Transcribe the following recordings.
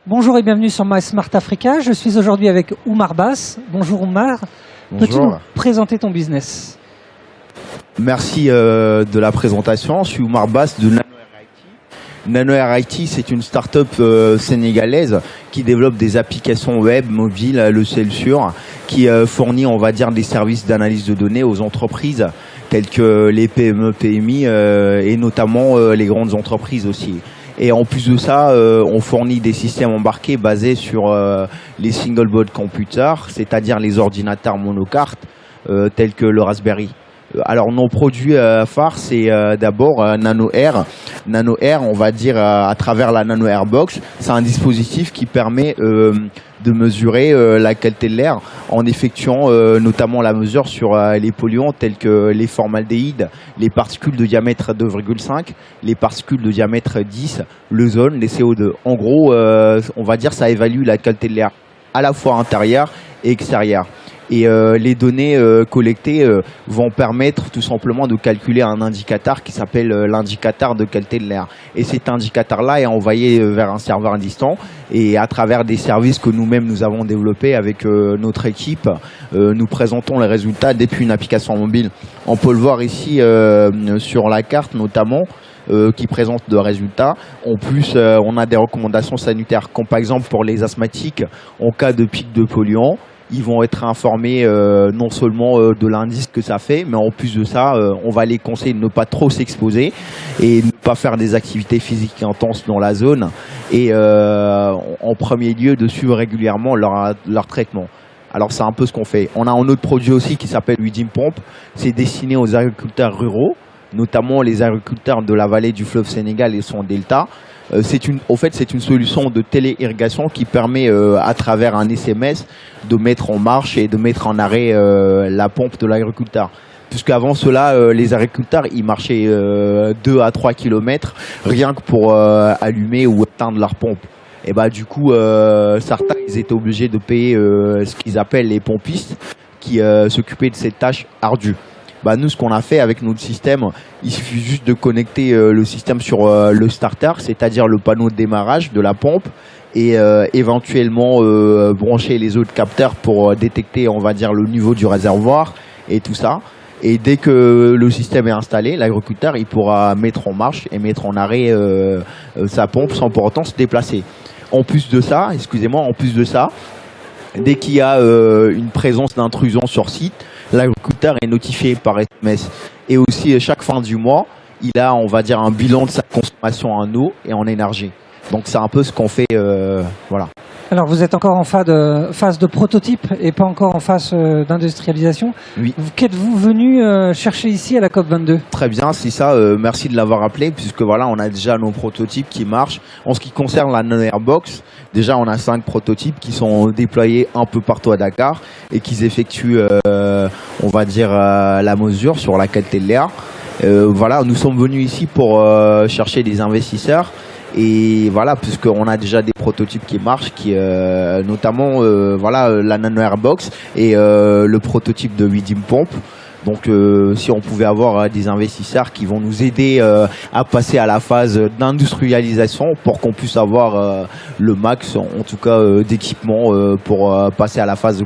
Bonjour et bienvenue sur My Smart Africa. Je suis aujourd'hui avec Oumar Bass. Bonjour Oumar. Peux-tu nous présenter ton business? Merci de la présentation. Je suis Oumar Bass de NanoAir IT. NanoAir IT, c'est une start-up sénégalaise qui développe des applications web, mobiles, logiciels sûrs, qui fournit, on va dire, des services d'analyse de données aux entreprises telles que les PME, PMI et notamment les grandes entreprises aussi. Et en plus de ça, on fournit des systèmes embarqués basés sur les single board computers, c'est-à-dire les ordinateurs monocartes tels que le Raspberry. Alors nos produits phares, c'est d'abord NanoAir. NanoAir, on va dire à travers la NanoAir Box, c'est un dispositif qui permet de mesurer la qualité de l'air en effectuant notamment la mesure sur les polluants tels que les formaldéhydes, les particules de diamètre 2,5, les particules de diamètre 10, l'ozone, les CO2. En gros, on va dire ça évalue la qualité de l'air à la fois intérieure et extérieure. Et les données collectées vont permettre tout simplement de calculer un indicateur qui s'appelle l'indicateur de qualité de l'air. Et cet indicateur-là est envoyé vers un serveur distant et à travers des services que nous-mêmes nous avons développés avec notre équipe, nous présentons les résultats depuis une application mobile. On peut le voir ici sur la carte notamment. Qui présente de résultats. En plus, on a des recommandations sanitaires, comme par exemple pour les asthmatiques, en cas de pic de polluants, ils vont être informés non seulement de l'indice que ça fait, mais en plus de ça, on va les conseiller de ne pas trop s'exposer et ne pas faire des activités physiques intenses dans la zone et en premier lieu de suivre régulièrement leur traitement. Alors c'est un peu ce qu'on fait. On a un autre produit aussi qui s'appelle Widim Pomp. C'est destiné aux agriculteurs ruraux, notamment les agriculteurs de la vallée du fleuve Sénégal et son delta. C'est une solution de télé-irrigation qui permet à travers un SMS de mettre en marche et de mettre en arrêt la pompe de l'agriculteur. Puisqu'avant cela, les agriculteurs ils marchaient 2 à 3 km rien que pour allumer ou éteindre leur pompe. Et bah du coup, certains ils étaient obligés de payer ce qu'ils appellent les pompistes qui s'occupaient de cette tâche ardue. Bah nous, ce qu'on a fait avec notre système, il suffit juste de connecter le système sur le starter, c'est-à-dire le panneau de démarrage de la pompe et éventuellement brancher les autres capteurs pour détecter, on va dire, le niveau du réservoir et tout ça. Et dès que le système est installé, l'agriculteur il pourra mettre en marche et mettre en arrêt sa pompe sans pour autant se déplacer. En plus de ça, dès qu'il y a une présence d'intrusion sur site, l'agriculteur est notifié par SMS. Et aussi, chaque fin du mois, il a, on va dire, un bilan de sa consommation en eau et en énergie. Donc, c'est un peu ce qu'on fait, voilà. Alors, vous êtes encore en phase de prototype et pas encore en phase d'industrialisation. Oui. Qu'êtes-vous venu chercher ici à la COP22? Très bien, c'est ça. Merci de l'avoir rappelé, puisque voilà, on a déjà nos prototypes qui marchent. En ce qui concerne la NanoAir Box, déjà, on a 5 prototypes qui sont déployés un peu partout à Dakar et qui effectuent, on va dire, la mesure sur la qualité de l'air. Voilà, nous sommes venus ici pour chercher des investisseurs. Et voilà, puisqu'on a déjà des prototypes qui marchent, notamment voilà, la NanoAir Box et le prototype de Widim Pomp. Donc si on pouvait avoir des investisseurs qui vont nous aider à passer à la phase d'industrialisation pour qu'on puisse avoir le max, en tout cas d'équipement pour passer à la phase de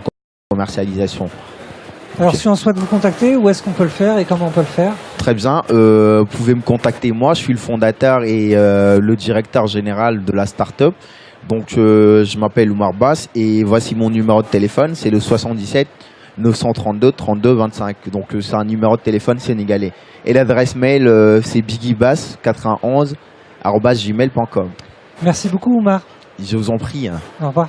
commercialisation. Alors si on souhaite vous contacter, où est-ce qu'on peut le faire et comment on peut le faire? Très bien, vous pouvez me contacter moi, je suis le fondateur et le directeur général de la start-up. Donc je m'appelle Oumar Bass et voici mon numéro de téléphone, c'est le 77 932 32 25. Donc c'est un numéro de téléphone sénégalais. Et l'adresse mail c'est biggiebass91@gmail.com. Merci beaucoup Oumar. Je vous en prie. Au revoir.